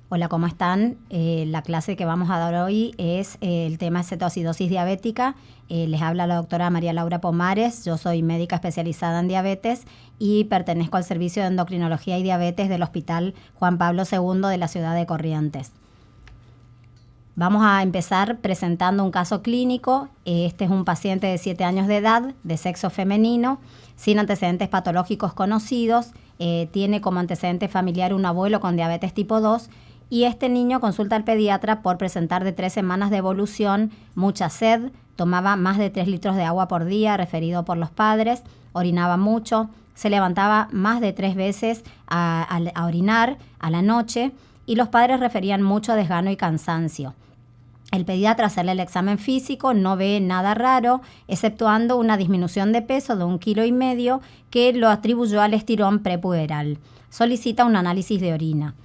Hola, ¿cómo están? La clase que vamos a dar hoy es el tema de cetoacidosis diabética. Les habla la doctora María Laura Pomares. Yo soy médica especializada en diabetes y pertenezco al servicio de endocrinología y diabetes del Hospital Juan Pablo II de la ciudad de Corrientes. Vamos a empezar presentando un caso clínico. Este es un paciente de 7 años de edad, de sexo femenino, sin antecedentes patológicos conocidos. Tiene como antecedente familiar un abuelo con diabetes tipo 2. Y este niño consulta al pediatra por presentar de 3 semanas de evolución, mucha sed, tomaba más de 3 litros de agua por día, referido por los padres, orinaba mucho, se levantaba más de 3 veces a orinar a la noche y los padres referían mucho desgano y cansancio. El pediatra hacerle el examen físico no ve nada raro, exceptuando una disminución de peso de 1,5 kilos que lo atribuyó al estirón prepuberal. Solicita un análisis de orina.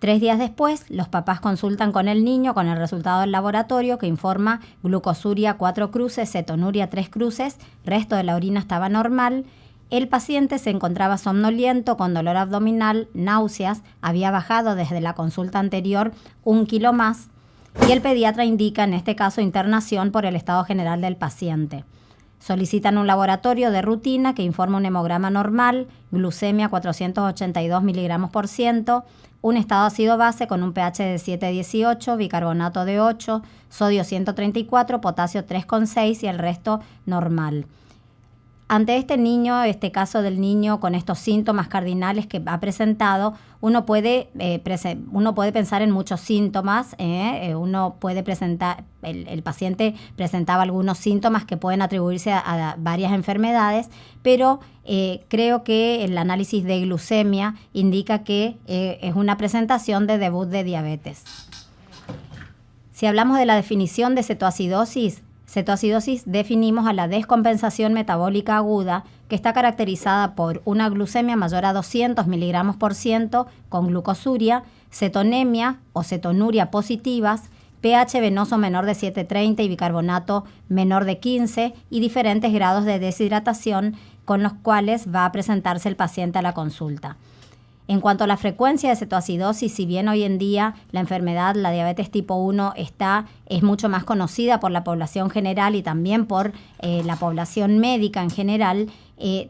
3 días después, los papás consultan con el niño con el resultado del laboratorio que informa glucosuria 4 cruces, cetonuria 3 cruces, resto de la orina estaba normal. El paciente se encontraba somnoliento, con dolor abdominal, náuseas, había bajado desde la consulta anterior 1 kilo más y el pediatra indica en este caso internación por el estado general del paciente. Solicitan un laboratorio de rutina que informa un hemograma normal, glucemia 482 miligramos por ciento, un estado ácido-base con un pH de 7,18, bicarbonato de 8, sodio 134, potasio 3,6 y el resto normal. Ante este niño, este caso del niño con estos síntomas cardinales que ha presentado, uno puede pensar en muchos síntomas. Uno puede presentar, el paciente presentaba algunos síntomas que pueden atribuirse a varias enfermedades, pero creo que el análisis de glucemia indica que es una presentación de debut de diabetes. Si hablamos de la definición de cetoacidosis definimos a la descompensación metabólica aguda que está caracterizada por una glucemia mayor a 200 miligramos por ciento con glucosuria, cetonemia o cetonuria positivas, pH venoso menor de 7,30 y bicarbonato menor de 15 y diferentes grados de deshidratación con los cuales va a presentarse el paciente a la consulta. En cuanto a la frecuencia de cetoacidosis, si bien hoy en día la enfermedad, la diabetes tipo 1, es mucho más conocida por la población general y también por la población médica en general,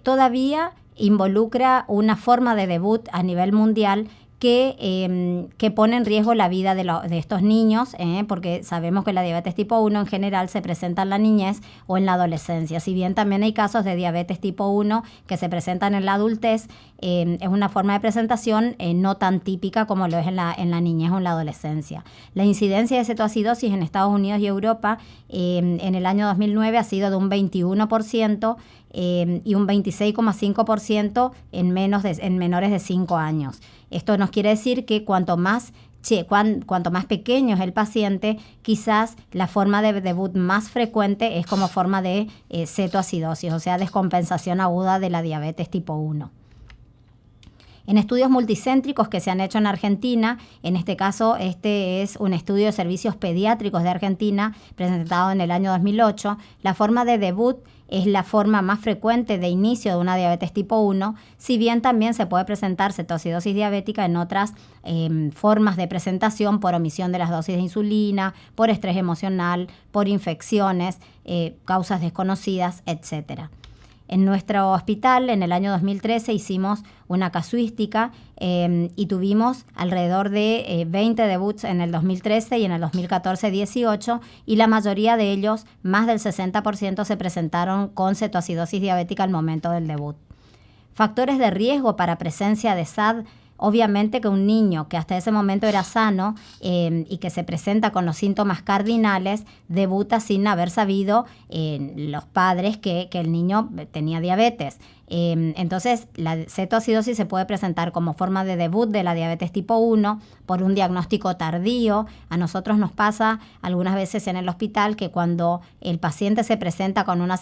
todavía involucra una forma de debut a nivel mundial que pone en riesgo la vida de estos niños, porque sabemos que la diabetes tipo 1 en general se presenta en la niñez o en la adolescencia. Si bien también hay casos de diabetes tipo 1 que se presentan en la adultez, es una forma de presentación no tan típica como lo es en la niñez o en la adolescencia. La incidencia de cetoacidosis en Estados Unidos y Europa en el año 2009 ha sido de un 21%, y un 26,5% en menores de 5 años. Esto nos quiere decir que cuanto más pequeño es el paciente, quizás la forma de debut más frecuente es como forma de cetoacidosis, o sea, descompensación aguda de la diabetes tipo 1. En estudios multicéntricos que se han hecho en Argentina, en este caso este es un estudio de servicios pediátricos de Argentina presentado en el año 2008, la forma de debut es la forma más frecuente de inicio de una diabetes tipo 1, si bien también se puede presentar cetoacidosis diabética en otras formas de presentación por omisión de las dosis de insulina, por estrés emocional, por infecciones, causas desconocidas, etc. En nuestro hospital, en el año 2013, hicimos una casuística y tuvimos alrededor de 20 debuts en el 2013 y en el 2014 18, y la mayoría de ellos, más del 60%, se presentaron con cetoacidosis diabética al momento del debut. Factores de riesgo para presencia de SAD. Obviamente que un niño que hasta ese momento era sano y que se presenta con los síntomas cardinales, debuta sin haber sabido los padres que el niño tenía diabetes. Entonces, la cetoacidosis se puede presentar como forma de debut de la diabetes tipo 1 por un diagnóstico tardío. A nosotros nos pasa algunas veces en el hospital que cuando el paciente se presenta con una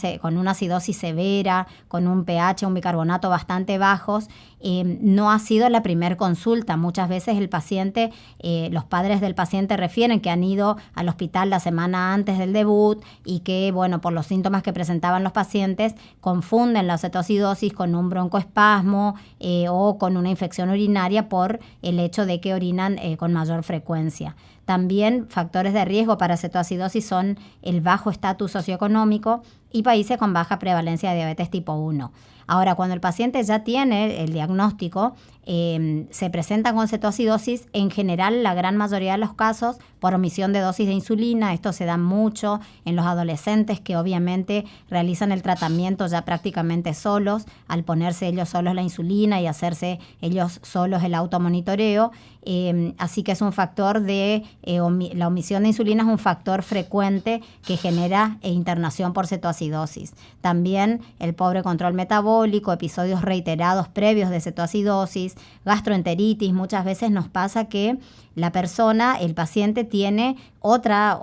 acidosis severa, con un pH, un bicarbonato bastante bajos, no ha sido la primer consulta. Muchas veces el paciente, los padres del paciente refieren que han ido al hospital la semana antes del debut y que, bueno, por los síntomas que presentaban los pacientes, confunden la cetoacidosis cetoacidosis con un broncoespasmo o con una infección urinaria por el hecho de que orinan con mayor frecuencia. También factores de riesgo para cetoacidosis son el bajo estatus socioeconómico y países con baja prevalencia de diabetes tipo 1. Ahora, cuando el paciente ya tiene el diagnóstico, se presenta con cetoacidosis, en general, la gran mayoría de los casos, por omisión de dosis de insulina. Esto se da mucho en los adolescentes que obviamente realizan el tratamiento ya prácticamente solos, al ponerse ellos solos la insulina y hacerse ellos solos el automonitoreo. Así que es un factor de, la omisión de insulina es un factor frecuente que genera internación por cetoacidosis. También el pobre control metabólico, episodios reiterados previos de cetoacidosis, gastroenteritis. Muchas veces nos pasa que la persona, el paciente, tiene otra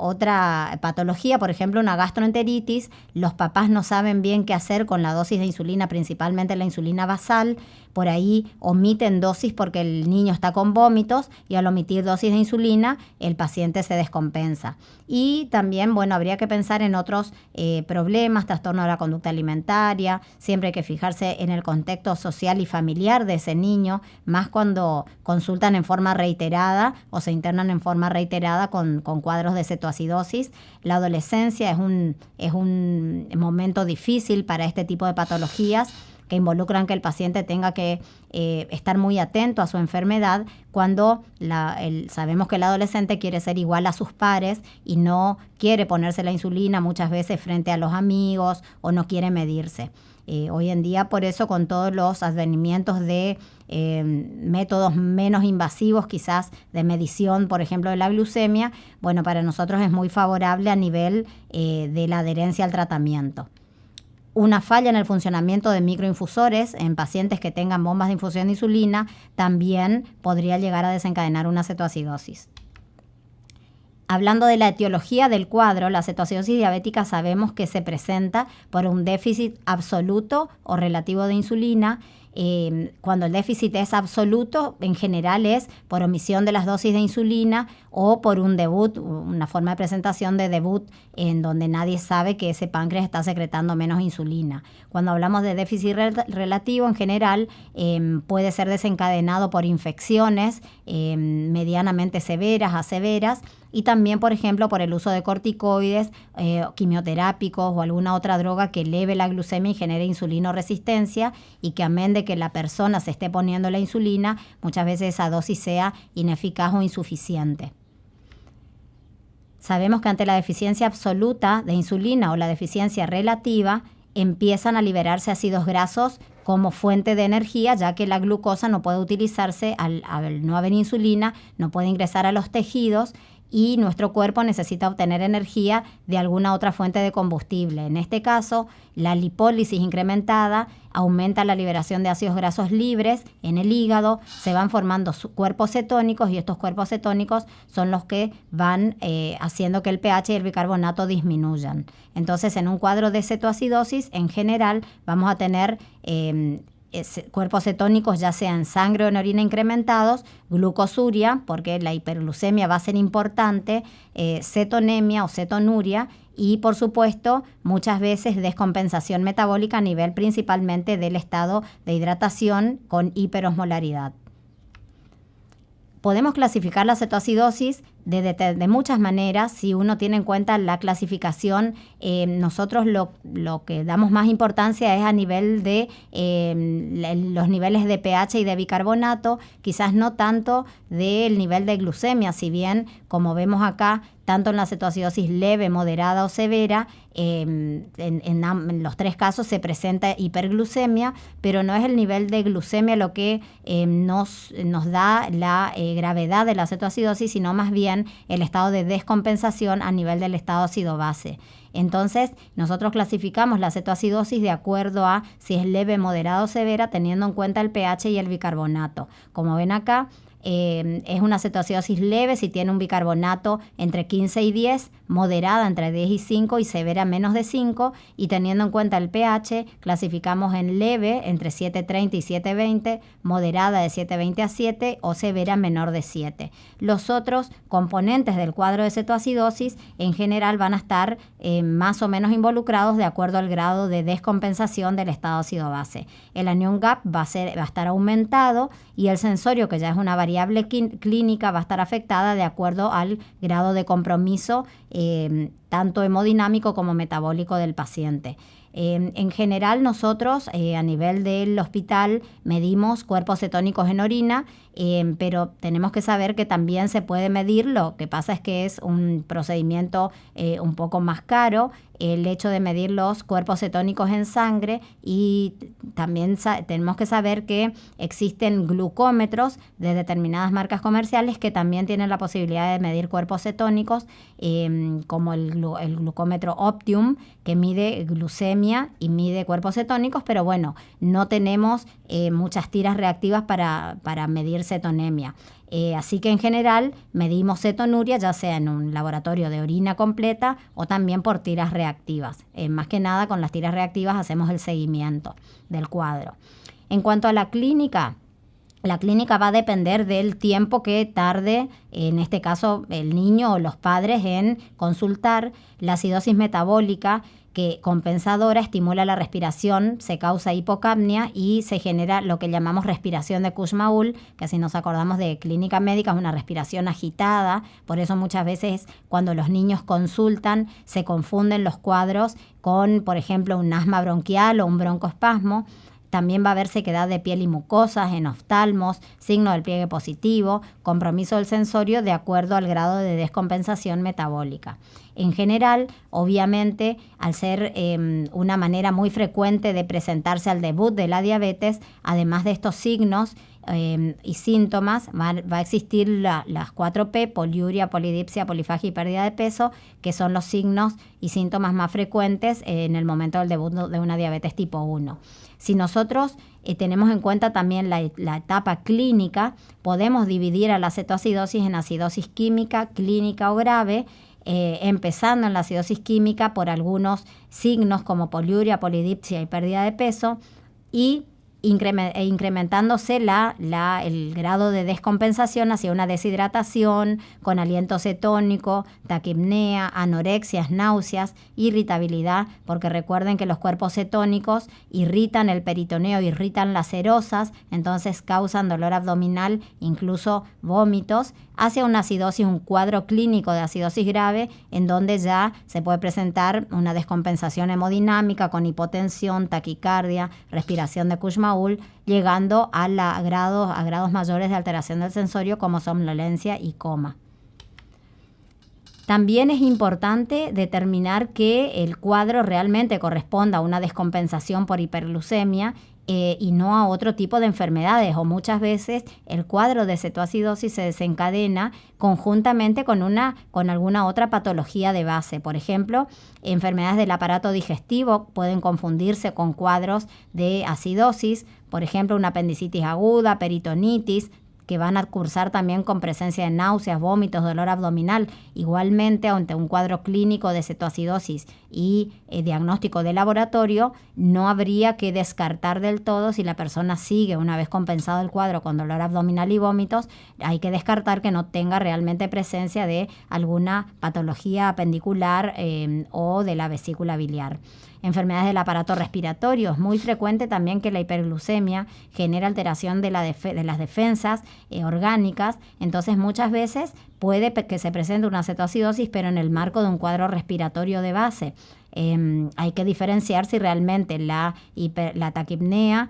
patología, por ejemplo, una gastroenteritis. Los papás no saben bien qué hacer con la dosis de insulina, principalmente la insulina basal. Por ahí omiten dosis porque el niño está con vómitos y al omitir dosis de insulina, el paciente se descompensa. Y también, bueno, habría que pensar en otros problemas, trastorno de la conducta alimentaria. Siempre hay que fijarse en el contexto social y familiar de ese niño, más cuando consultan en forma reiterada o se internan en forma reiterada con cuadros de cetoacidosis. La adolescencia es un momento difícil para este tipo de patologías que involucran que el paciente tenga que estar muy atento a su enfermedad cuando sabemos que el adolescente quiere ser igual a sus pares y no quiere ponerse la insulina muchas veces frente a los amigos o no quiere medirse. Hoy en día, por eso, con todos los advenimientos de métodos menos invasivos, quizás de medición, por ejemplo, de la glucemia, bueno, para nosotros es muy favorable a nivel de la adherencia al tratamiento. Una falla en el funcionamiento de microinfusores en pacientes que tengan bombas de infusión de insulina también podría llegar a desencadenar una cetoacidosis. Hablando de la etiología del cuadro, la cetoacidosis diabética sabemos que se presenta por un déficit absoluto o relativo de insulina. Cuando el déficit es absoluto, en general es por omisión de las dosis de insulina o por un debut, una forma de presentación de debut en donde nadie sabe que ese páncreas está secretando menos insulina. Cuando hablamos de déficit relativo, en general puede ser desencadenado por infecciones medianamente severas a severas, y también, por ejemplo, por el uso de corticoides, quimioterápicos o alguna otra droga que eleve la glucemia y genere insulinoresistencia, y que amén de que la persona se esté poniendo la insulina, muchas veces esa dosis sea ineficaz o insuficiente. Sabemos que ante la deficiencia absoluta de insulina o la deficiencia relativa, empiezan a liberarse ácidos grasos como fuente de energía, ya que la glucosa no puede utilizarse al no haber insulina, no puede ingresar a los tejidos, y nuestro cuerpo necesita obtener energía de alguna otra fuente de combustible. En este caso, la lipólisis incrementada aumenta la liberación de ácidos grasos libres en el hígado, se van formando cuerpos cetónicos, y estos cuerpos cetónicos son los que van haciendo que el pH y el bicarbonato disminuyan. Entonces, en un cuadro de cetoacidosis, en general, vamos a tener cuerpos cetónicos, ya sea en sangre o en orina, incrementados, glucosuria, porque la hiperglucemia va a ser importante, cetonemia o cetonuria, y por supuesto muchas veces descompensación metabólica a nivel principalmente del estado de hidratación con hiperosmolaridad. Podemos clasificar la cetoacidosis de muchas maneras. Si uno tiene en cuenta la clasificación, nosotros lo que damos más importancia es a nivel de los niveles de pH y de bicarbonato, quizás no tanto del nivel de glucemia, si bien, como vemos acá, tanto en la cetoacidosis leve, moderada o severa, en los tres casos se presenta hiperglucemia, pero no es el nivel de glucemia lo que nos da la gravedad de la cetoacidosis, sino más bien el estado de descompensación a nivel del estado ácido-base. Entonces, nosotros clasificamos la cetoacidosis de acuerdo a si es leve, moderada o severa, teniendo en cuenta el pH y el bicarbonato. Como ven acá, Es una cetoacidosis leve si tiene un bicarbonato entre 15 y 10, moderada entre 10 y 5 y severa menos de 5. Y teniendo en cuenta el pH, clasificamos en leve entre 7.30 y 7.20, moderada de 7.20 a 7 o severa menor de 7. Los otros componentes del cuadro de cetoacidosis en general van a estar más o menos involucrados de acuerdo al grado de descompensación del estado ácido-base. El anion gap va a estar aumentado y el sensorio, que ya es una variable clínica, va a estar afectada de acuerdo al grado de compromiso tanto hemodinámico como metabólico del paciente. En general nosotros a nivel del hospital medimos cuerpos cetónicos en orina, pero tenemos que saber que también se puede medir. Lo que pasa es que es un procedimiento un poco más caro el hecho de medir los cuerpos cetónicos en sangre, y también tenemos que saber que existen glucómetros de determinadas marcas comerciales que también tienen la posibilidad de medir cuerpos cetónicos, como el glucómetro Optium, que mide glucemia y mide cuerpos cetónicos, pero bueno, no tenemos muchas tiras reactivas para medir cetonemia. Así que en general medimos cetonuria ya sea en un laboratorio de orina completa o también por tiras reactivas. Más que nada con las tiras reactivas hacemos el seguimiento del cuadro. En cuanto a la clínica va a depender del tiempo que tarde, en este caso el niño o los padres, en consultar. La acidosis metabólica, que compensadora, estimula la respiración, se causa hipocapnia y se genera lo que llamamos respiración de Kussmaul, que si nos acordamos de clínica médica es una respiración agitada. Por eso muchas veces cuando los niños consultan se confunden los cuadros con, por ejemplo, un asma bronquial o un broncoespasmo. También va a haber sequedad de piel y mucosas en oftalmos, signo del pliegue positivo, compromiso del sensorio de acuerdo al grado de descompensación metabólica. En general, obviamente, al ser una manera muy frecuente de presentarse al debut de la diabetes, además de estos signos y síntomas, va a existir las 4P, poliuria, polidipsia, polifagia y pérdida de peso, que son los signos y síntomas más frecuentes en el momento del debut de una diabetes tipo 1. Si nosotros tenemos en cuenta también la etapa clínica, podemos dividir a la cetoacidosis en acidosis química, clínica o grave, empezando en la acidosis química por algunos signos como poliuria, polidipsia y pérdida de peso, y incrementándose el grado de descompensación hacia una deshidratación con aliento cetónico, taquipnea, anorexias, náuseas, irritabilidad, porque recuerden que los cuerpos cetónicos irritan el peritoneo, irritan las serosas, entonces causan dolor abdominal, incluso vómitos, hacia una acidosis, un cuadro clínico de acidosis grave, en donde ya se puede presentar una descompensación hemodinámica con hipotensión, taquicardia, respiración de Kussmaul, llegando a grados mayores de alteración del sensorio como somnolencia y coma. También es importante determinar que el cuadro realmente corresponda a una descompensación por hiperglucemia y no a otro tipo de enfermedades, o muchas veces el cuadro de cetoacidosis se desencadena conjuntamente con alguna otra patología de base. Por ejemplo, enfermedades del aparato digestivo pueden confundirse con cuadros de acidosis, por ejemplo, una apendicitis aguda, peritonitis, que van a cursar también con presencia de náuseas, vómitos, dolor abdominal. Igualmente, ante un cuadro clínico de cetoacidosis y diagnóstico de laboratorio, no habría que descartar del todo, si la persona sigue una vez compensado el cuadro con dolor abdominal y vómitos, hay que descartar que no tenga realmente presencia de alguna patología apendicular o de la vesícula biliar. Enfermedades del aparato respiratorio. Es muy frecuente también que la hiperglucemia genera alteración de las defensas orgánicas. Entonces muchas veces puede que se presente una cetoacidosis, pero en el marco de un cuadro respiratorio de base. Hay que diferenciar si realmente la taquipnea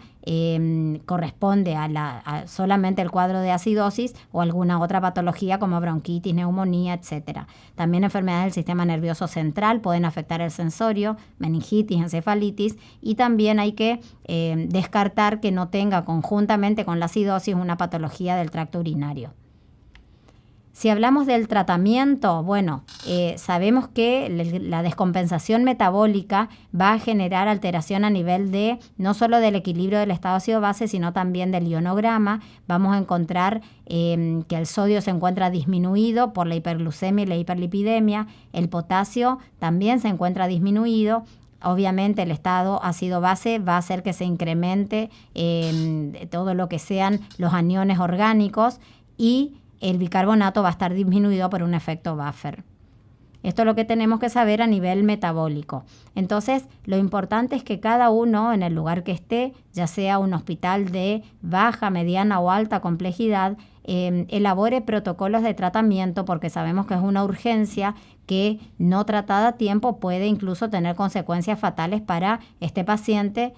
corresponde a solamente el cuadro de acidosis o alguna otra patología como bronquitis, neumonía, etc. También enfermedades del sistema nervioso central pueden afectar el sensorio, meningitis, encefalitis, y también hay que descartar que no tenga conjuntamente con la acidosis una patología del tracto urinario. Si hablamos del tratamiento, bueno, sabemos que la descompensación metabólica va a generar alteración a nivel de no solo del equilibrio del estado ácido-base, sino también del ionograma. Vamos a encontrar que el sodio se encuentra disminuido por la hiperglucemia y la hiperlipidemia. El potasio también se encuentra disminuido. Obviamente el estado ácido-base va a hacer que se incremente todo lo que sean los aniones orgánicos y el bicarbonato va a estar disminuido por un efecto buffer. Esto es lo que tenemos que saber a nivel metabólico. Entonces, lo importante es que cada uno en el lugar que esté, ya sea un hospital de baja, mediana o alta complejidad, elabore protocolos de tratamiento porque sabemos que es una urgencia que no tratada a tiempo puede incluso tener consecuencias fatales para este paciente,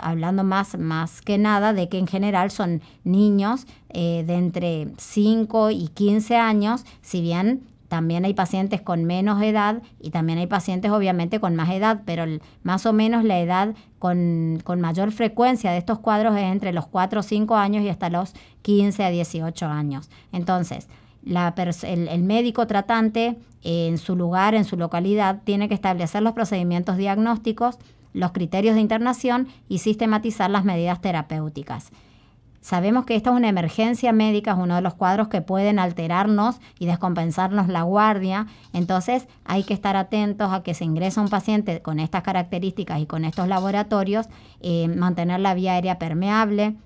hablando más que nada de que en general son niños de entre 5 y 15 años, si bien también hay pacientes con menos edad y también hay pacientes obviamente con más edad, pero más o menos la edad con mayor frecuencia de estos cuadros es entre los 4 o 5 años y hasta los 15 a 18 años. Entonces, el médico tratante en su lugar, en su localidad, tiene que establecer los procedimientos diagnósticos, los criterios de internación y sistematizar las medidas terapéuticas. Sabemos que esta es una emergencia médica, es uno de los cuadros que pueden alterarnos y descompensarnos la guardia. Entonces hay que estar atentos a que se ingresa un paciente con estas características y con estos laboratorios, mantener la vía aérea permeable,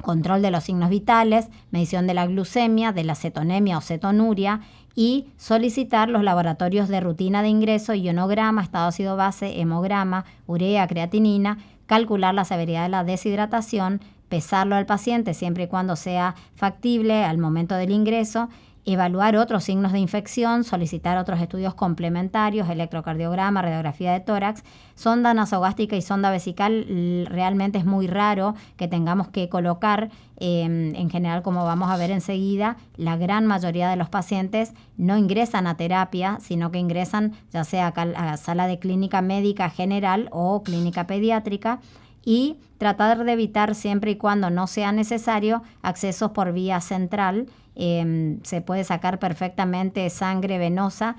control de los signos vitales, medición de la glucemia, de la cetonemia o cetonuria y solicitar los laboratorios de rutina de ingreso, ionograma, estado ácido-base, hemograma, urea, creatinina, calcular la severidad de la deshidratación, pesarlo al paciente siempre y cuando sea factible al momento del ingreso, evaluar otros signos de infección, solicitar otros estudios complementarios, electrocardiograma, radiografía de tórax, sonda nasogástrica y sonda vesical. Realmente es muy raro que tengamos que colocar, en general, como vamos a ver enseguida, la gran mayoría de los pacientes no ingresan a terapia, sino que ingresan ya sea a sala de clínica médica general o clínica pediátrica, y tratar de evitar siempre y cuando no sea necesario accesos por vía central. Se puede sacar perfectamente sangre venosa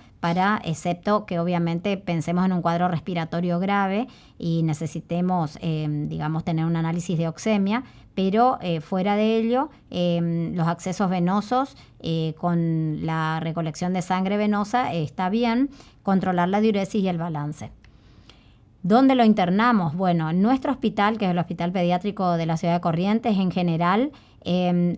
excepto que obviamente pensemos en un cuadro respiratorio grave y necesitemos, tener un análisis de oxemia, pero fuera de ello, los accesos venosos con la recolección de sangre venosa está bien, controlar la diuresis y el balance. ¿Dónde lo internamos? Bueno, en nuestro hospital, que es el Hospital Pediátrico de la Ciudad de Corrientes, en general,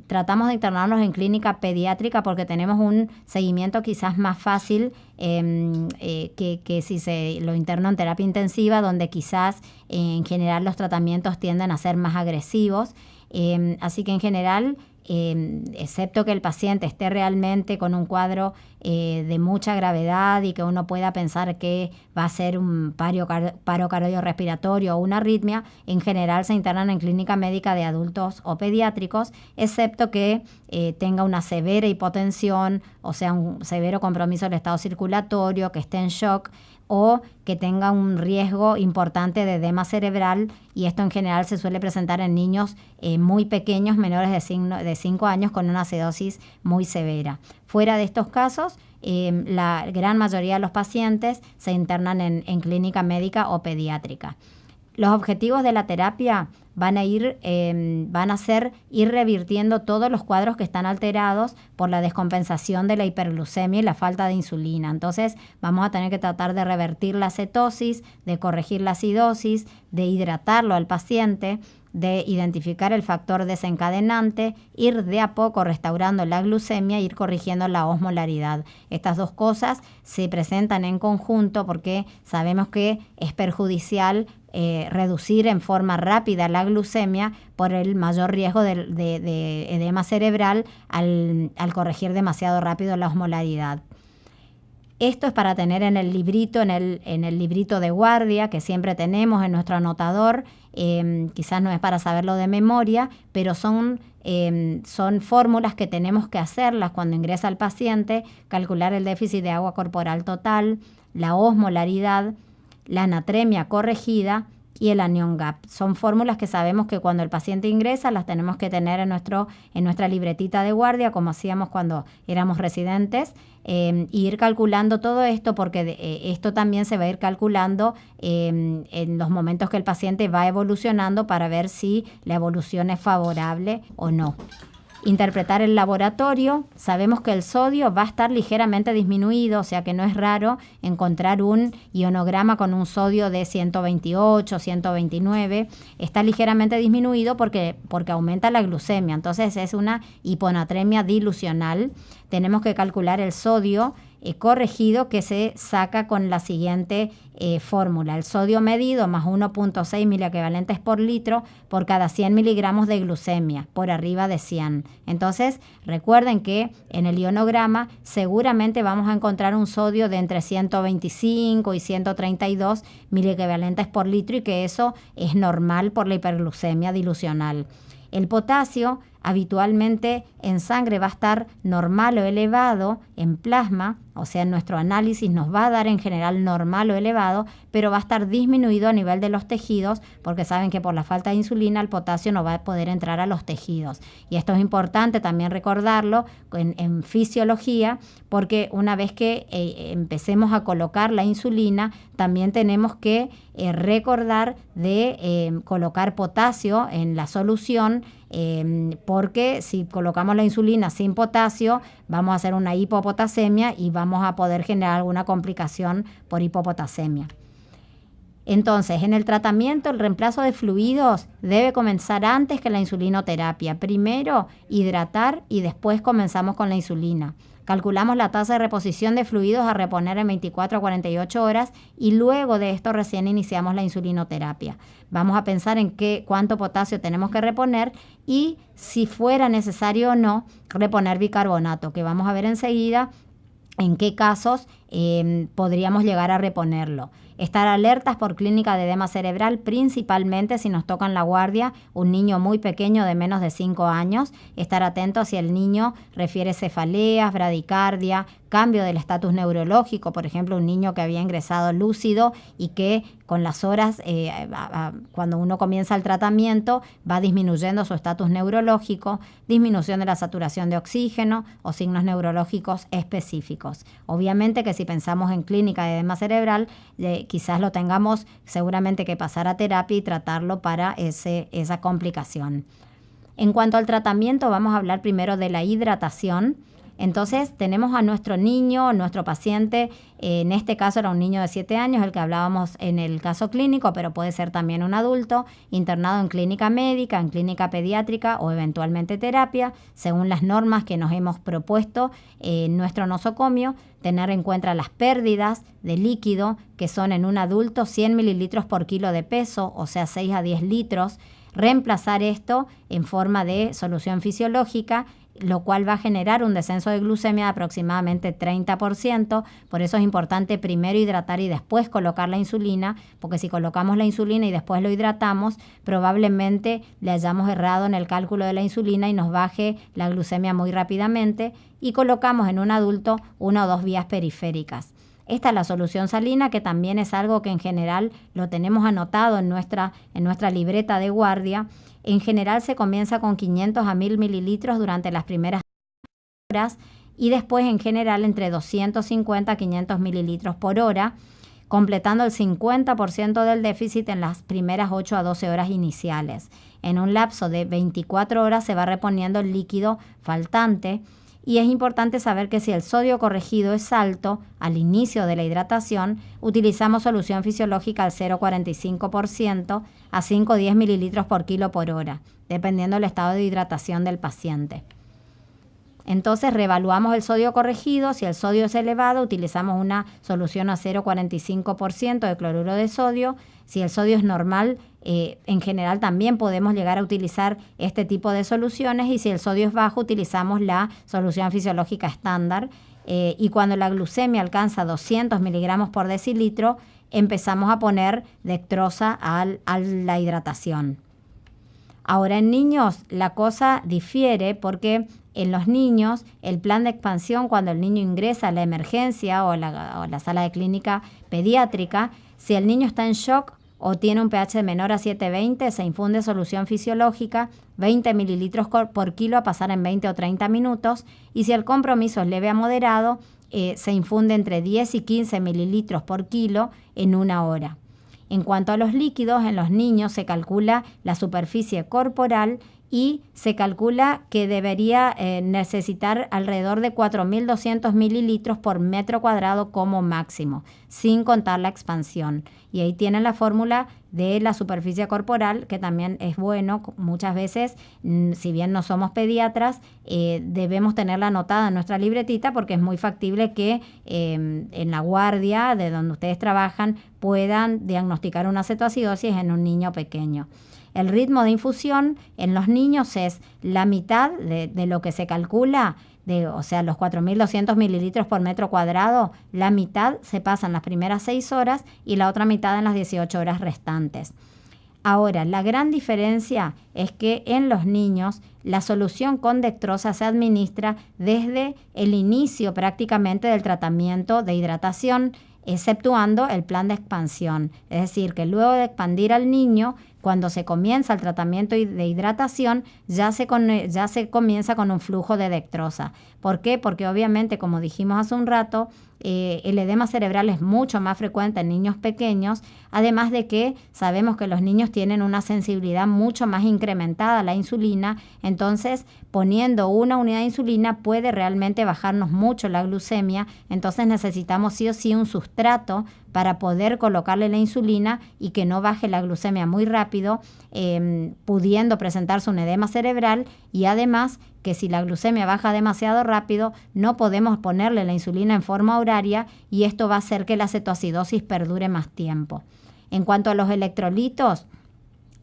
tratamos de internarnos en clínica pediátrica porque tenemos un seguimiento quizás más fácil que si se lo interno en terapia intensiva, donde quizás en general los tratamientos tienden a ser más agresivos. Así que en general, excepto que el paciente esté realmente con un cuadro de mucha gravedad y que uno pueda pensar que va a ser un paro cardiorrespiratorio o una arritmia, en general se internan en clínica médica de adultos o pediátricos, excepto que tenga una severa hipotensión, o sea, un severo compromiso del estado circulatorio, que esté en shock o que tenga un riesgo importante de edema cerebral, y esto en general se suele presentar en niños muy pequeños, menores de 5 años, con una acidosis muy severa. Fuera de estos casos, la gran mayoría de los pacientes se internan en clínica médica o pediátrica. Los objetivos de la terapia van a ser ir revirtiendo todos los cuadros que están alterados por la descompensación de la hiperglucemia y la falta de insulina. Entonces vamos a tener que tratar de revertir la cetosis, de corregir la acidosis, de hidratarlo al paciente, de identificar el factor desencadenante, ir de a poco restaurando la glucemia e ir corrigiendo la osmolaridad. Estas dos cosas se presentan en conjunto porque sabemos que es perjudicial reducir en forma rápida la glucemia por el mayor riesgo de edema cerebral al corregir demasiado rápido la osmolaridad. Esto es para tener en el librito, en el librito de guardia que siempre tenemos en nuestro anotador. Quizás no es para saberlo de memoria, pero son fórmulas que tenemos que hacerlas cuando ingresa el paciente: calcular el déficit de agua corporal total, la osmolaridad, la natremia corregida, y el anion gap. Son fórmulas que sabemos que cuando el paciente ingresa las tenemos que tener en nuestra libretita de guardia, como hacíamos cuando éramos residentes, y ir calculando todo esto, porque esto también se va a ir calculando en los momentos que el paciente va evolucionando para ver si la evolución es favorable o no. Interpretar el laboratorio, sabemos que el sodio va a estar ligeramente disminuido, o sea que no es raro encontrar un ionograma con un sodio de 128, 129, está ligeramente disminuido porque aumenta la glucemia, entonces es una hiponatremia dilucional. Tenemos que calcular el sodio corregido, que se saca con la siguiente fórmula. El sodio medido más 1.6 miliequivalentes por litro por cada 100 miligramos de glucemia, por arriba de 100. Entonces, recuerden que en el ionograma seguramente vamos a encontrar un sodio de entre 125 y 132 miliequivalentes por litro, y que eso es normal por la hiperglucemia dilucional. El potasio habitualmente en sangre va a estar normal o elevado, en plasma, o sea, en nuestro análisis nos va a dar en general normal o elevado, pero va a estar disminuido a nivel de los tejidos, porque saben que por la falta de insulina el potasio no va a poder entrar a los tejidos. Y esto es importante también recordarlo en fisiología, porque una vez que empecemos a colocar la insulina, también tenemos que recordar de colocar potasio en la solución, porque si colocamos la insulina sin potasio, vamos a hacer una hipopotasemia y vamos a poder generar alguna complicación por hipopotasemia. Entonces, en el tratamiento, el reemplazo de fluidos debe comenzar antes que la insulinoterapia. Primero, hidratar y después comenzamos con la insulina. Calculamos la tasa de reposición de fluidos a reponer en 24 a 48 horas y luego de esto recién iniciamos la insulinoterapia. Vamos a pensar en cuánto potasio tenemos que reponer y si fuera necesario o no reponer bicarbonato, que vamos a ver enseguida en qué casos podríamos llegar a reponerlo. Estar alertas por clínica de edema cerebral, principalmente si nos toca en la guardia un niño muy pequeño de menos de 5 años. Estar atentos si el niño refiere cefaleas, bradicardia, cambio del estatus neurológico, por ejemplo, un niño que había ingresado lúcido y que con las horas, cuando uno comienza el tratamiento, va disminuyendo su estatus neurológico, disminución de la saturación de oxígeno o signos neurológicos específicos. Obviamente que si pensamos en clínica de edema cerebral, quizás lo tengamos seguramente que pasar a terapia y tratarlo para esa complicación. En cuanto al tratamiento, vamos a hablar primero de la hidratación. Entonces tenemos a nuestro niño, nuestro paciente, en este caso era un niño de 7 años, el que hablábamos en el caso clínico, pero puede ser también un adulto, internado en clínica médica, en clínica pediátrica o eventualmente terapia, según las normas que nos hemos propuesto en nuestro nosocomio, tener en cuenta las pérdidas de líquido, que son en un adulto 100 mililitros por kilo de peso, o sea 6 a 10 litros, reemplazar esto en forma de solución fisiológica, lo cual va a generar un descenso de glucemia de aproximadamente 30%. Por eso es importante primero hidratar y después colocar la insulina, porque si colocamos la insulina y después lo hidratamos, probablemente le hayamos errado en el cálculo de la insulina y nos baje la glucemia muy rápidamente, y colocamos en un adulto 1 o 2 vías periféricas. Esta es la solución salina, que también es algo que en general lo tenemos anotado en nuestra libreta de guardia. En general se comienza con 500 a 1000 mililitros durante las primeras horas y después en general entre 250 a 500 mililitros por hora, completando el 50% del déficit en las primeras 8 a 12 horas iniciales. En un lapso de 24 horas se va reponiendo el líquido faltante. Y es importante saber que si el sodio corregido es alto al inicio de la hidratación, utilizamos solución fisiológica al 0,45% a 5 o 10 mililitros por kilo por hora, dependiendo del estado de hidratación del paciente. Entonces reevaluamos el sodio corregido. Si el sodio es elevado, utilizamos una solución a 0,45% de cloruro de sodio. Si el sodio es normal, en general también podemos llegar a utilizar este tipo de soluciones, y si el sodio es bajo, utilizamos la solución fisiológica estándar. Y cuando la glucemia alcanza 200 miligramos por decilitro, empezamos a poner dextrosa a la hidratación. Ahora en niños la cosa difiere, porque en los niños el plan de expansión, cuando el niño ingresa a la emergencia o a la sala de clínica pediátrica, si el niño está en shock o tiene un pH menor a 7,20, se infunde solución fisiológica, 20 mililitros por kilo a pasar en 20 o 30 minutos. Y si el compromiso es leve a moderado, se infunde entre 10 y 15 mililitros por kilo en 1 hora. En cuanto a los líquidos, en los niños se calcula la superficie corporal y se calcula que debería necesitar alrededor de 4.200 mililitros por metro cuadrado como máximo, sin contar la expansión. Y ahí tienen la fórmula de la superficie corporal, que también es bueno. Muchas veces, si bien no somos pediatras, debemos tenerla anotada en nuestra libretita, porque es muy factible que en la guardia de donde ustedes trabajan puedan diagnosticar una cetoacidosis en un niño pequeño. El ritmo de infusión en los niños es la mitad de lo que se calcula, o sea, los 4.200 mililitros por metro cuadrado, la mitad se pasa en las primeras 6 horas y la otra mitad en las 18 horas restantes. Ahora, la gran diferencia es que en los niños la solución con dextrosa se administra desde el inicio prácticamente del tratamiento de hidratación, exceptuando el plan de expansión. Es decir, que luego de expandir al niño, cuando se comienza el tratamiento de hidratación, ya se comienza con un flujo de dextrosa. ¿Por qué? Porque obviamente, como dijimos hace un rato, el edema cerebral es mucho más frecuente en niños pequeños, además de que sabemos que los niños tienen una sensibilidad mucho más incrementada a la insulina. Entonces, poniendo una unidad de insulina puede realmente bajarnos mucho la glucemia. Entonces necesitamos sí o sí un sustrato para poder colocarle la insulina y que no baje la glucemia muy rápido, pudiendo presentarse un edema cerebral. Y además que si la glucemia baja demasiado rápido, no podemos ponerle la insulina en forma horaria y esto va a hacer que la cetoacidosis perdure más tiempo. En cuanto a los electrolitos,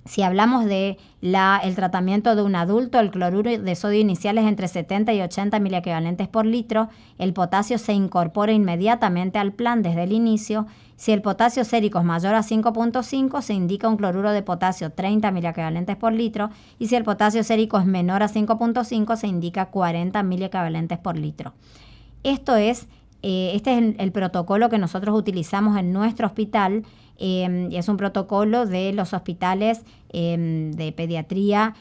si hablamos de el tratamiento de un adulto, el cloruro de sodio inicial es entre 70 y 80 miliequivalentes por litro. El potasio se incorpora inmediatamente al plan desde el inicio. Si el potasio sérico es mayor a 5.5, se indica un cloruro de potasio 30 miliequivalentes por litro. Y si el potasio sérico es menor a 5.5, se indica 40 miliequivalentes por litro. Este es el protocolo que nosotros utilizamos en nuestro hospital. Es un protocolo de los hospitales de pediatría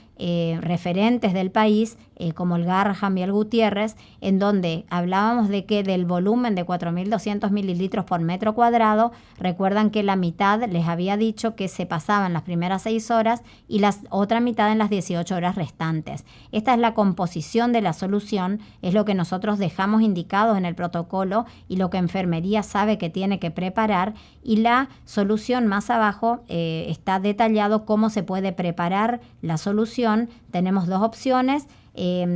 referentes del país, como el Garrahan y el Gutiérrez, en donde hablábamos de que del volumen de 4.200 mililitros por metro cuadrado, recuerdan que la mitad les había dicho que se pasaba en las primeras 6 horas y la otra mitad en las 18 horas restantes. Esta es la composición de la solución, es lo que nosotros dejamos indicados en el protocolo y lo que enfermería sabe que tiene que preparar, y la solución más abajo está detallado cómo se puede preparar la solución. Tenemos 2 opciones: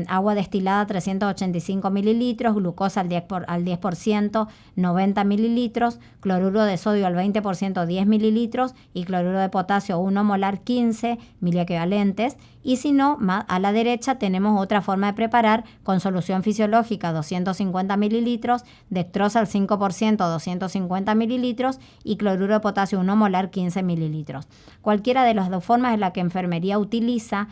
agua destilada 385 mililitros, glucosa al 10%, 90 mililitros, cloruro de sodio al 20%, 10 mililitros, y cloruro de potasio 1 molar, 15 miliequivalentes. Y si no, a la derecha tenemos otra forma de preparar con solución fisiológica 250 mililitros, dextrosa al 5%, 250 mililitros, y cloruro de potasio 1 molar, 15 mililitros. Cualquiera de las 2 formas es la que enfermería utiliza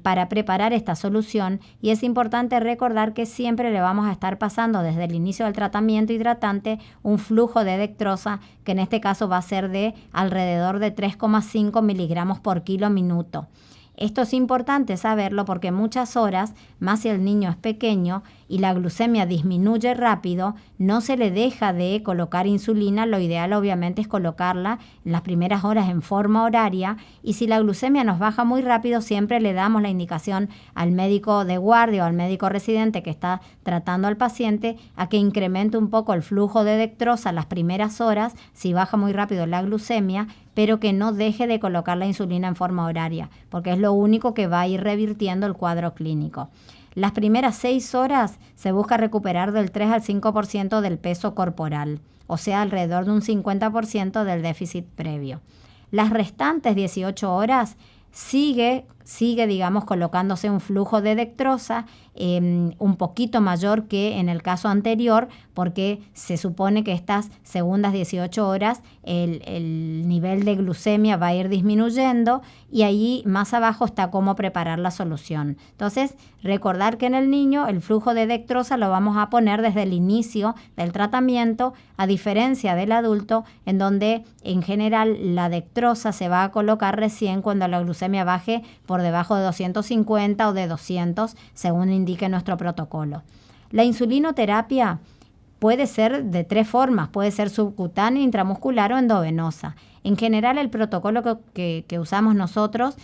para preparar esta solución, y es importante recordar que siempre le vamos a estar pasando desde el inicio del tratamiento hidratante un flujo de dextrosa, que en este caso va a ser de alrededor de 3,5 miligramos por kilo minuto. Esto es importante saberlo porque muchas horas, más si el niño es pequeño y la glucemia disminuye rápido, no se le deja de colocar insulina. Lo ideal obviamente es colocarla en las primeras horas en forma horaria, y si la glucemia nos baja muy rápido, siempre le damos la indicación al médico de guardia o al médico residente que está tratando al paciente a que incremente un poco el flujo de dextrosa las primeras horas si baja muy rápido la glucemia, pero que no deje de colocar la insulina en forma horaria, porque es lo único que va a ir revirtiendo el cuadro clínico. Las primeras 6 horas se busca recuperar del 3 al 5% del peso corporal, o sea, alrededor de un 50% del déficit previo. Las restantes 18 horas sigue sigue, digamos, colocándose un flujo de dextrosa un poquito mayor que en el caso anterior, porque se supone que estas segundas 18 horas el nivel de glucemia va a ir disminuyendo, y ahí más abajo está cómo preparar la solución. Entonces, recordar que en el niño el flujo de dextrosa lo vamos a poner desde el inicio del tratamiento, a diferencia del adulto, en donde en general la dextrosa se va a colocar recién cuando la glucemia baje por debajo de 250 o de 200, según indique nuestro protocolo. La insulinoterapia puede ser de 3 formas, puede ser subcutánea, intramuscular o endovenosa. En general, el protocolo que usamos nosotros,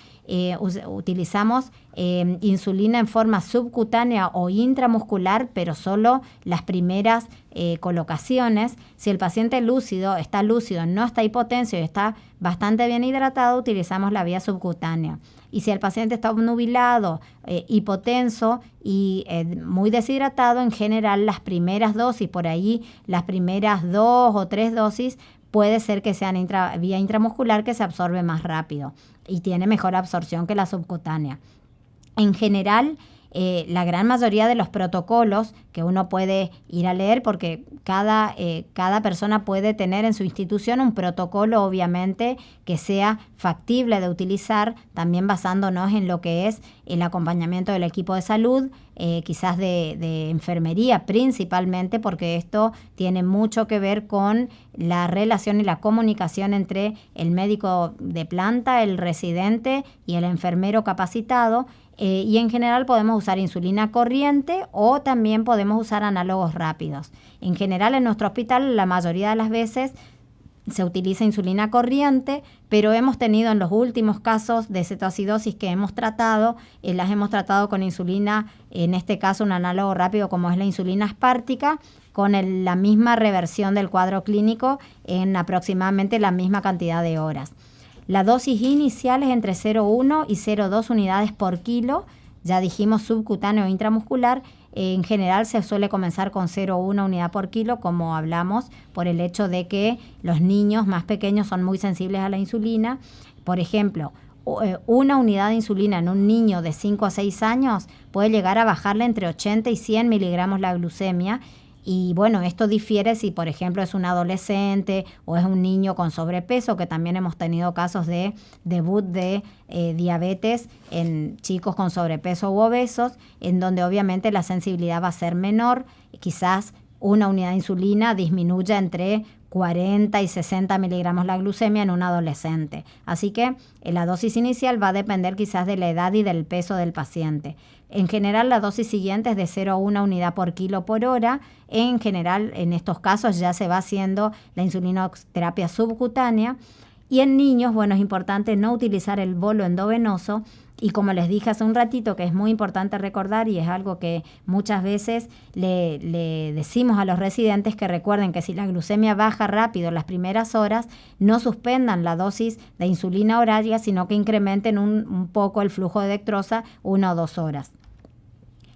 utilizamos insulina en forma subcutánea o intramuscular, pero solo las primeras colocaciones. Si el paciente está lúcido, no está hipotenso y está bastante bien hidratado, utilizamos la vía subcutánea. Y si el paciente está obnubilado, hipotenso y muy deshidratado, en general las primeras dosis, por ahí las primeras 2 o 3 dosis, puede ser que sean vía intramuscular, que se absorbe más rápido y tiene mejor absorción que la subcutánea. En general, la gran mayoría de los protocolos que uno puede ir a leer, porque cada persona puede tener en su institución un protocolo, obviamente, que sea factible de utilizar, también basándonos en lo que es el acompañamiento del equipo de salud, quizás de enfermería principalmente, porque esto tiene mucho que ver con la relación y la comunicación entre el médico de planta, el residente y el enfermero capacitado. Y en general podemos usar insulina corriente o también podemos usar análogos rápidos. En general en nuestro hospital la mayoría de las veces se utiliza insulina corriente, pero hemos tenido en los últimos casos de cetoacidosis que hemos tratado, las hemos tratado con insulina, en este caso un análogo rápido como es la insulina aspártica, con la misma reversión del cuadro clínico en aproximadamente la misma cantidad de horas. La dosis inicial es entre 0,1 y 0,2 unidades por kilo. Ya dijimos subcutáneo o intramuscular. En general se suele comenzar con 0,1 unidad por kilo, como hablamos, por el hecho de que los niños más pequeños son muy sensibles a la insulina. Por ejemplo, una unidad de insulina en un niño de 5 a 6 años puede llegar a bajarle entre 80 y 100 miligramos la glucemia. Y bueno, esto difiere si, por ejemplo, es un adolescente o es un niño con sobrepeso, que también hemos tenido casos de debut de diabetes en chicos con sobrepeso u obesos, en donde obviamente la sensibilidad va a ser menor. Quizás una unidad de insulina disminuya entre 40 y 60 miligramos la glucemia en un adolescente. Así que la dosis inicial va a depender quizás de la edad y del peso del paciente. En general, la dosis siguiente es de 0,1 unidad por kilo por hora. En general, en estos casos ya se va haciendo la insulinoterapia subcutánea. Y en niños, bueno, es importante no utilizar el bolo endovenoso. Y como les dije hace un ratito, que es muy importante recordar, y es algo que muchas veces le decimos a los residentes, que recuerden que si la glucemia baja rápido las primeras horas, no suspendan la dosis de insulina horaria, sino que incrementen un poco el flujo de dextrosa 1 o 2 horas.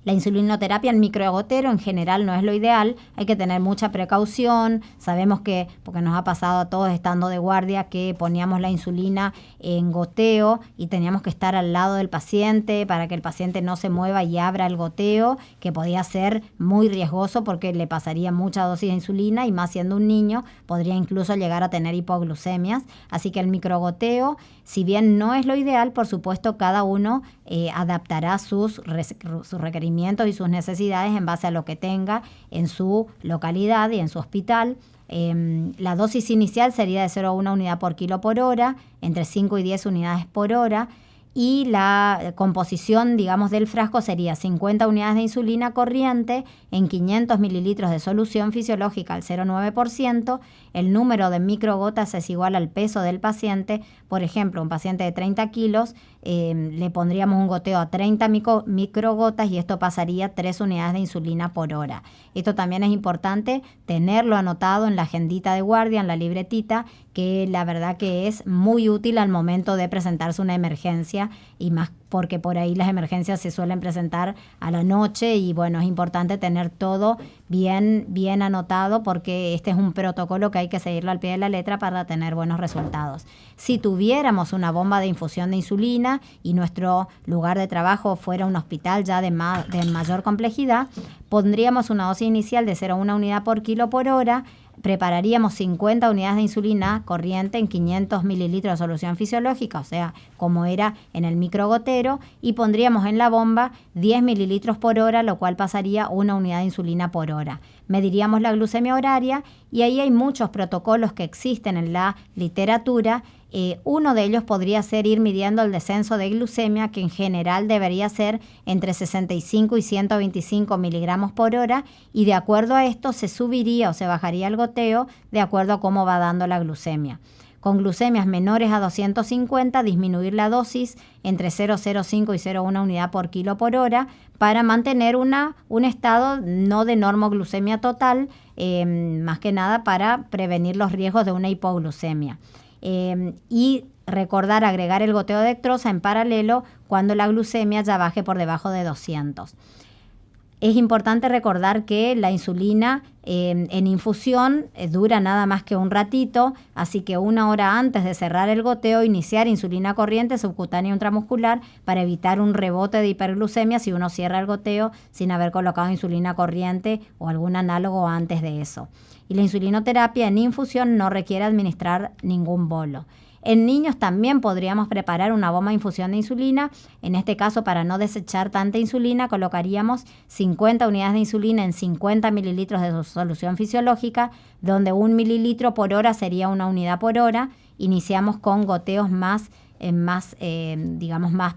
La insulinoterapia en microgotero en general no es lo ideal, hay que tener mucha precaución. Sabemos que, porque nos ha pasado a todos estando de guardia, que poníamos la insulina en goteo y teníamos que estar al lado del paciente para que el paciente no se mueva y abra el goteo, que podía ser muy riesgoso porque le pasaría mucha dosis de insulina, y más siendo un niño podría incluso llegar a tener hipoglucemias. Así que el microgoteo, si bien no es lo ideal, por supuesto cada uno adaptará sus requerimientos y sus necesidades en base a lo que tenga en su localidad y en su hospital. La dosis inicial sería de 0,1 unidad por kilo por hora, entre 5 y 10 unidades por hora, y la composición, digamos, del frasco sería 50 unidades de insulina corriente en 500 mililitros de solución fisiológica al 0,9%. El número de microgotas es igual al peso del paciente. Por ejemplo, un paciente de 30 kilos, le pondríamos un goteo a 30 microgotas y esto pasaría 3 unidades de insulina por hora. Esto también es importante tenerlo anotado en la agendita de guardia, en la libretita, que la verdad que es muy útil al momento de presentarse una emergencia, y más porque por ahí las emergencias se suelen presentar a la noche, y bueno, es importante tener todo bien anotado, porque este es un protocolo que hay que seguirlo al pie de la letra para tener buenos resultados. Si tuviéramos una bomba de infusión de insulina y nuestro lugar de trabajo fuera un hospital ya de mayor complejidad, pondríamos una dosis inicial de 0,1 unidad por kilo por hora. Prepararíamos 50 unidades de insulina corriente en 500 mililitros de solución fisiológica, o sea, como era en el microgotero, y pondríamos en la bomba 10 mililitros por hora, lo cual pasaría una unidad de insulina por hora. Mediríamos la glucemia horaria, y ahí hay muchos protocolos que existen en la literatura. Uno de ellos podría ser ir midiendo el descenso de glucemia, que en general debería ser entre 65 y 125 miligramos por hora, y de acuerdo a esto se subiría o se bajaría el goteo de acuerdo a cómo va dando la glucemia. Con glucemias menores a 250, disminuir la dosis entre 0,05 y 0,1 unidad por kilo por hora para mantener un estado no de normoglucemia total, más que nada para prevenir los riesgos de una hipoglucemia. Y recordar agregar el goteo de dextrosa en paralelo cuando la glucemia ya baje por debajo de 200. Es importante recordar que la insulina en infusión dura nada más que un ratito, así que 1 hora antes de cerrar el goteo, iniciar insulina corriente subcutánea intramuscular para evitar un rebote de hiperglucemia si uno cierra el goteo sin haber colocado insulina corriente o algún análogo antes de eso. Y la insulinoterapia en infusión no requiere administrar ningún bolo. En niños también podríamos preparar una bomba de infusión de insulina. En este caso, para no desechar tanta insulina, colocaríamos 50 unidades de insulina en 50 mililitros de solución fisiológica, donde 1 mililitro por hora sería 1 unidad por hora. Iniciamos con goteos más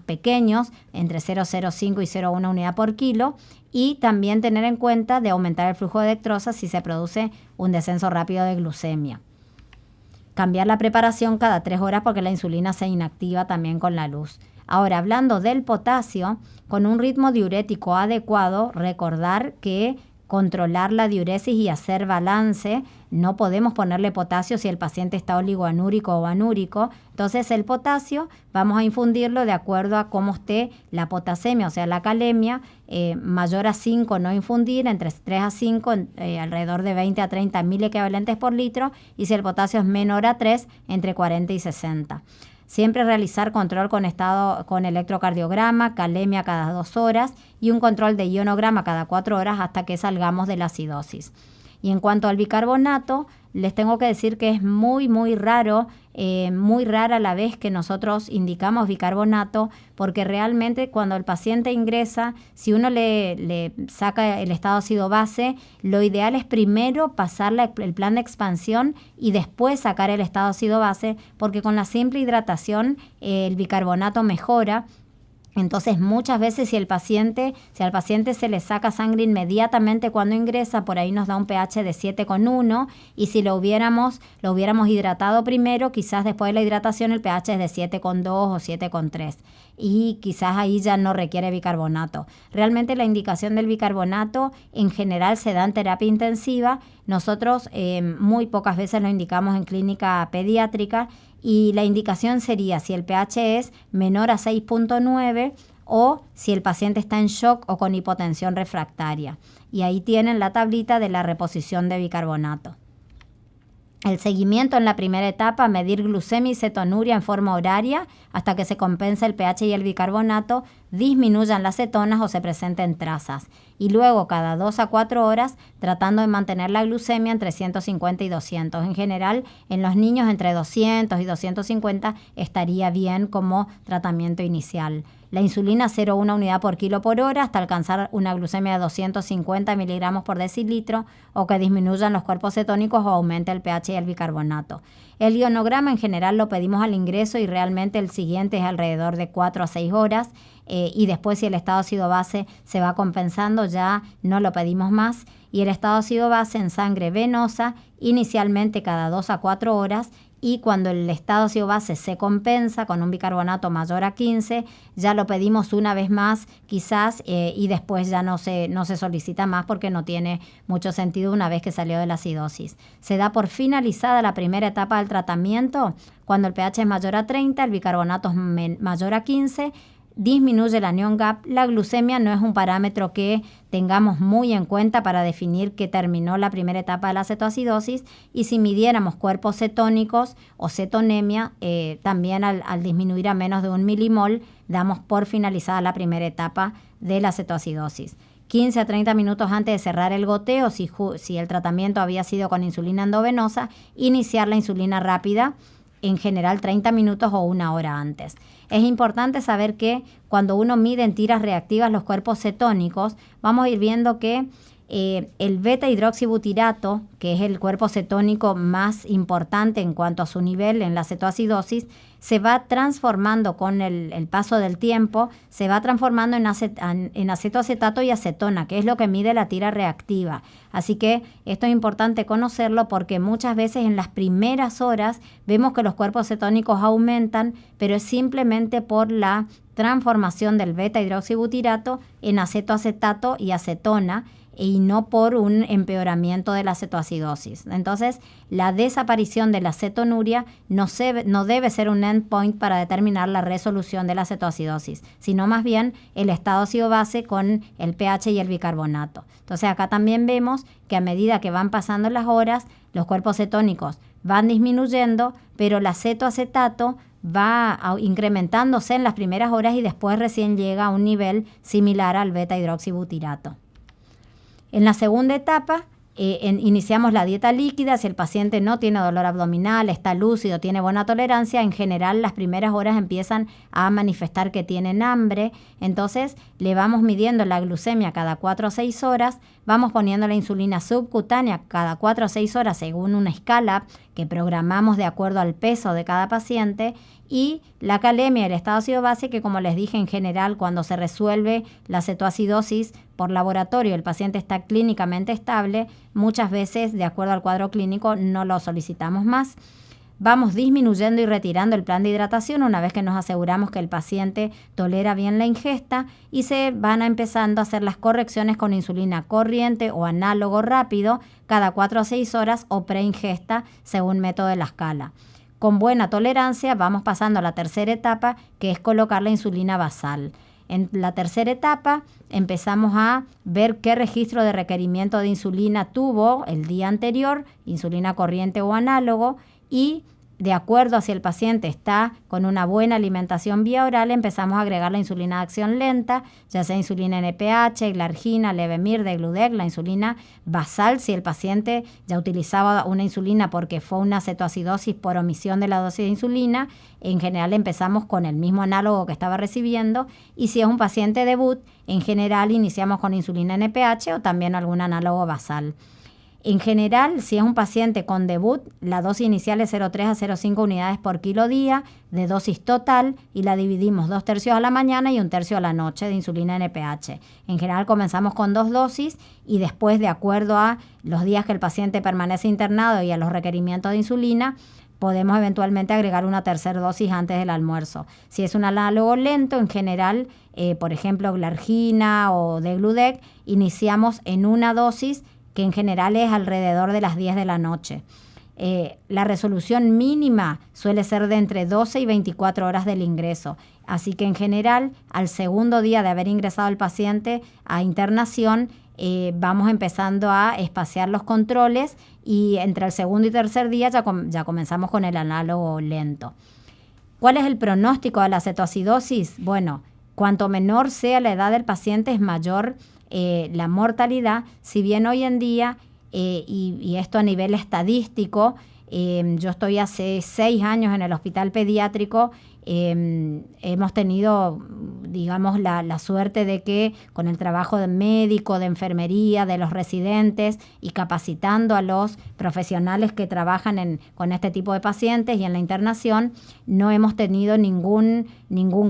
pequeños, entre 0,05 y 0,1 unidad por kilo, y también tener en cuenta de aumentar el flujo de dextrosa si se produce un descenso rápido de glucemia. Cambiar la preparación cada 3 horas porque la insulina se inactiva también con la luz. Ahora, hablando del potasio, con un ritmo diurético adecuado, recordar que controlar la diuresis y hacer balance, no podemos ponerle potasio si el paciente está oligoanúrico o anúrico. Entonces el potasio vamos a infundirlo de acuerdo a cómo esté la potasemia, o sea, la calemia. Mayor a 5 no infundir, entre 3 a 5 alrededor de 20 a 30 mil equivalentes por litro, y si el potasio es menor a 3, entre 40 y 60. Siempre realizar control con electrocardiograma, calemia cada 2 horas y un control de ionograma cada 4 horas hasta que salgamos de la acidosis. Y en cuanto al bicarbonato, les tengo que decir que es muy raro, muy rara la vez que nosotros indicamos bicarbonato, porque realmente cuando el paciente ingresa, si uno le saca el estado ácido-base, lo ideal es primero pasarle el plan de expansión y después sacar el estado ácido-base, porque con la simple hidratación el bicarbonato mejora. Entonces, muchas veces si al paciente se le saca sangre inmediatamente cuando ingresa, por ahí nos da un pH de 7,1, y si lo hubiéramos hidratado primero, quizás después de la hidratación el pH es de 7,2 o 7,3, y quizás ahí ya no requiere bicarbonato. Realmente la indicación del bicarbonato en general se da en terapia intensiva. Nosotros muy pocas veces lo indicamos en clínica pediátrica, y la indicación sería si el pH es menor a 6,9 o si el paciente está en shock o con hipotensión refractaria. Y ahí tienen la tablita de la reposición de bicarbonato. El seguimiento en la primera etapa, medir glucemia y cetonuria en forma horaria hasta que se compense el pH y el bicarbonato, disminuyan las cetonas o se presenten trazas. Y luego cada 2 a 4 horas tratando de mantener la glucemia entre 150 y 200. En general, en los niños entre 200 y 250 estaría bien como tratamiento inicial. La insulina 0,1 unidad por kilo por hora hasta alcanzar una glucemia de 250 miligramos por decilitro, o que disminuyan los cuerpos cetónicos o aumente el pH y el bicarbonato. El ionograma en general lo pedimos al ingreso, y realmente el siguiente es alrededor de 4 a 6 horas. Y después, si el estado ácido-base se va compensando, ya no lo pedimos más. Y el estado ácido-base en sangre venosa, inicialmente cada 2 a 4 horas, y cuando el estado ácido base se compensa con un bicarbonato mayor a 15, ya lo pedimos una vez más quizás y después ya no se solicita más porque no tiene mucho sentido una vez que salió de la acidosis. Se da por finalizada la primera etapa del tratamiento cuando el pH es mayor a 30, el bicarbonato es mayor a 15, disminuye el anión GAP. La glucemia no es un parámetro que tengamos muy en cuenta para definir que terminó la primera etapa de la cetoacidosis, y si midiéramos cuerpos cetónicos o cetonemia, también al disminuir a menos de 1 milimol, damos por finalizada la primera etapa de la cetoacidosis. 15 a 30 minutos antes de cerrar el goteo, si el tratamiento había sido con insulina endovenosa, iniciar la insulina rápida, en general 30 minutos o 1 hora antes. Es importante saber que cuando uno mide en tiras reactivas los cuerpos cetónicos, vamos a ir viendo que el beta-hidroxibutirato, que es el cuerpo cetónico más importante en cuanto a su nivel en la cetoacidosis, se va transformando con el paso del tiempo, se va transformando en acetoacetato y acetona, que es lo que mide la tira reactiva. Así que esto es importante conocerlo porque muchas veces en las primeras horas vemos que los cuerpos cetónicos aumentan, pero es simplemente por la transformación del beta-hidroxibutirato en acetoacetato y acetona, y no por un empeoramiento de la cetoacidosis. Entonces, la desaparición de la cetonuria no debe ser un endpoint para determinar la resolución de la cetoacidosis, sino más bien el estado ácido base con el pH y el bicarbonato. Entonces, acá también vemos que a medida que van pasando las horas, los cuerpos cetónicos van disminuyendo, pero el acetoacetato va incrementándose en las primeras horas y después recién llega a un nivel similar al beta-hidroxibutirato. En la segunda etapa, iniciamos la dieta líquida. Si el paciente no tiene dolor abdominal, está lúcido, tiene buena tolerancia, en general las primeras horas empiezan a manifestar que tienen hambre. Entonces le vamos midiendo la glucemia cada 4 o 6 horas, vamos poniendo la insulina subcutánea cada 4 o 6 horas según una escala que programamos de acuerdo al peso de cada paciente, y la calemia y el estado ácido base, que como les dije, en general cuando se resuelve la cetoacidosis por laboratorio, el paciente está clínicamente estable, muchas veces de acuerdo al cuadro clínico no lo solicitamos más. Vamos disminuyendo y retirando el plan de hidratación una vez que nos aseguramos que el paciente tolera bien la ingesta, y se van empezando a hacer las correcciones con insulina corriente o análogo rápido cada 4 a 6 horas o preingesta según método de la escala. Con buena tolerancia vamos pasando a la tercera etapa, que es colocar la insulina basal. En la tercera etapa empezamos a ver qué registro de requerimiento de insulina tuvo el día anterior, insulina corriente o análogo, y de acuerdo a si el paciente está con una buena alimentación vía oral, empezamos a agregar la insulina de acción lenta, ya sea insulina NPH, glargina, Levemir, Degludec, la insulina basal. Si el paciente ya utilizaba una insulina porque fue una cetoacidosis por omisión de la dosis de insulina, en general empezamos con el mismo análogo que estaba recibiendo, y si es un paciente debut, en general iniciamos con insulina NPH o también algún análogo basal. En general, si es un paciente con debut, la dosis inicial es 0,3 a 0,5 unidades por kilo día de dosis total, y la dividimos 2/3 a la mañana y 1/3 a la noche de insulina NPH. En general comenzamos con 2 dosis y después, de acuerdo a los días que el paciente permanece internado y a los requerimientos de insulina, podemos eventualmente agregar una tercera dosis antes del almuerzo. Si es un análogo lento, en general, por ejemplo, glargina o Degludec, iniciamos en una dosis que en general es alrededor de las 10 de la noche. La resolución mínima suele ser de entre 12 y 24 horas del ingreso. Así que en general, al segundo día de haber ingresado el paciente a internación, vamos empezando a espaciar los controles, y entre el segundo y tercer día ya comenzamos con el análogo lento. ¿Cuál es el pronóstico de la cetoacidosis? Bueno, cuanto menor sea la edad del paciente es mayor la mortalidad, si bien hoy en día, y esto a nivel estadístico, yo estoy hace 6 años en el hospital pediátrico, hemos tenido, digamos, la suerte de que con el trabajo de médico, de enfermería, de los residentes y capacitando a los profesionales que trabajan con este tipo de pacientes y en la internación, no hemos tenido ningún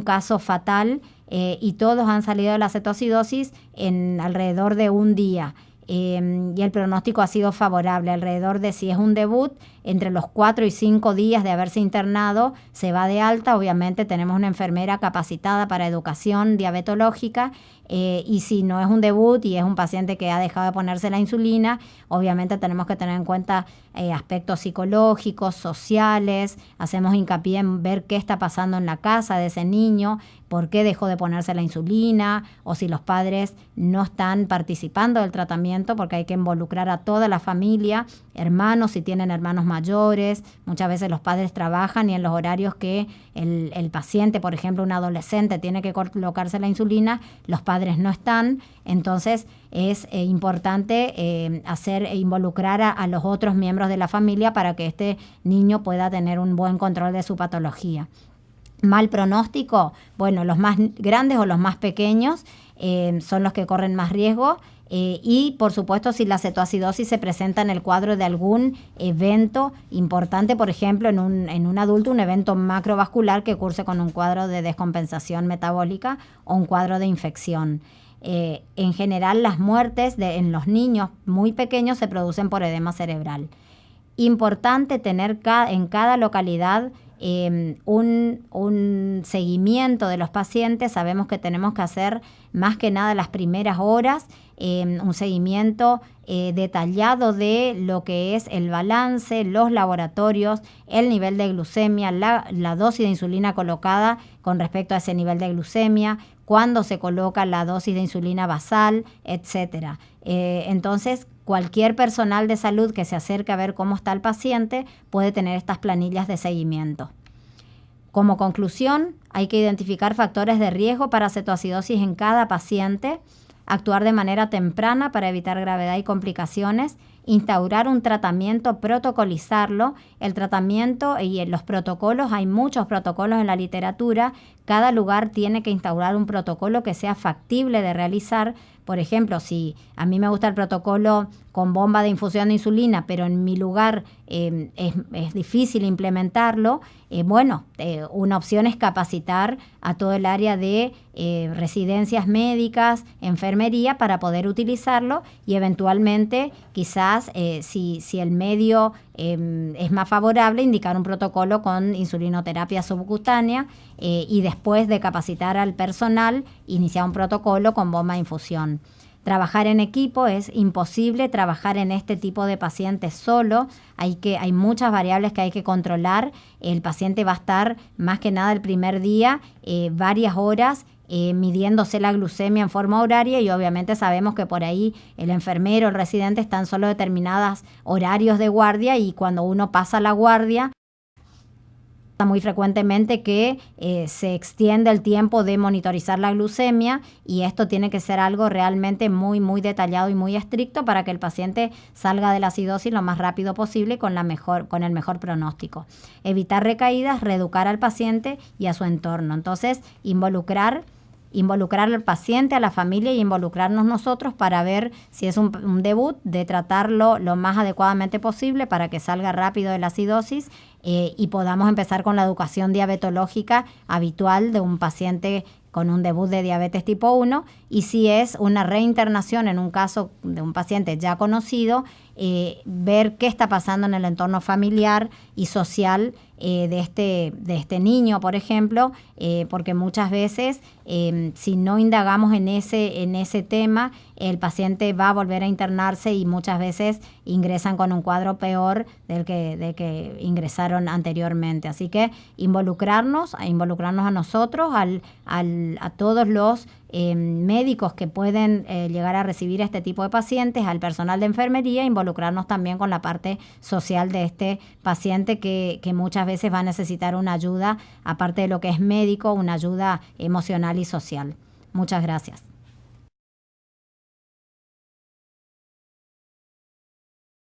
caso fatal, y todos han salido de la cetoacidosis en alrededor de un día. y el pronóstico ha sido favorable. Alrededor de, si es un debut, entre los 4 y 5 días de haberse internado, se va de alta. Obviamente tenemos una enfermera capacitada para educación diabetológica, y si no es un debut y es un paciente que ha dejado de ponerse la insulina, obviamente tenemos que tener en cuenta aspectos psicológicos, sociales. Hacemos hincapié en ver qué está pasando en la casa de ese niño, por qué dejó de ponerse la insulina, o si los padres no están participando del tratamiento, porque hay que involucrar a toda la familia, hermanos, si tienen hermanos mayores. Muchas veces los padres trabajan y en los horarios que el paciente, por ejemplo, un adolescente, tiene que colocarse la insulina, los padres no están. Entonces es importante involucrar a los otros miembros de la familia para que este niño pueda tener un buen control de su patología. Mal pronóstico, bueno, los más grandes o los más pequeños son los que corren más riesgo. Y por supuesto, si la cetoacidosis se presenta en el cuadro de algún evento importante, por ejemplo en un adulto, un evento macrovascular que curse con un cuadro de descompensación metabólica o un cuadro de infección. En general, las muertes en los niños muy pequeños se producen por edema cerebral. Importante tener en cada localidad un seguimiento de los pacientes. Sabemos que tenemos que hacer más que nada las primeras horas, un seguimiento detallado de lo que es el balance, los laboratorios, el nivel de glucemia, la dosis de insulina colocada con respecto a ese nivel de glucemia, cuándo se coloca la dosis de insulina basal, etcétera. Entonces, cualquier personal de salud que se acerque a ver cómo está el paciente puede tener estas planillas de seguimiento. Como conclusión, hay que identificar factores de riesgo para cetoacidosis en cada paciente, actuar de manera temprana para evitar gravedad y complicaciones, instaurar un tratamiento, protocolizarlo. El tratamiento y los protocolos, hay muchos protocolos en la literatura. Cada lugar tiene que instaurar un protocolo que sea factible de realizar. Por ejemplo, si a mí me gusta el protocolo con bomba de infusión de insulina, pero en mi lugar es difícil implementarlo, una opción es capacitar a todo el área de residencias médicas, enfermería, para poder utilizarlo, y eventualmente quizás si el medio es más favorable, indicar un protocolo con insulinoterapia subcutánea, y después de capacitar al personal, iniciar un protocolo con bomba de infusión. Trabajar en equipo, es imposible trabajar en este tipo de pacientes solo. Hay muchas variables que hay que controlar. El paciente va a estar más que nada el primer día varias horas midiéndose la glucemia en forma horaria, y obviamente sabemos que por ahí el enfermero, el residente están solo determinados horarios de guardia, y cuando uno pasa la guardia, muy frecuentemente que se extiende el tiempo de monitorizar la glucemia, y esto tiene que ser algo realmente muy, muy detallado y muy estricto para que el paciente salga de la acidosis lo más rápido posible con el mejor pronóstico. Evitar recaídas, reeducar al paciente y a su entorno. Entonces, involucrar al paciente, a la familia, y involucrarnos nosotros para ver si es un debut, de tratarlo lo más adecuadamente posible para que salga rápido de la acidosis, y podamos empezar con la educación diabetológica habitual de un paciente con un debut de diabetes tipo 1, y si es una reinternación en un caso de un paciente ya conocido, ver qué está pasando en el entorno familiar y social de este niño, por ejemplo, porque muchas veces si no indagamos en ese tema, el paciente va a volver a internarse, y muchas veces ingresan con un cuadro peor del que ingresaron anteriormente. Así que involucrarnos a nosotros, a todos los médicos que pueden llegar a recibir este tipo de pacientes, al personal de enfermería, involucrarnos también con la parte social de este paciente que muchas veces va a necesitar una ayuda, aparte de lo que es médico, una ayuda emocional y social. Muchas gracias.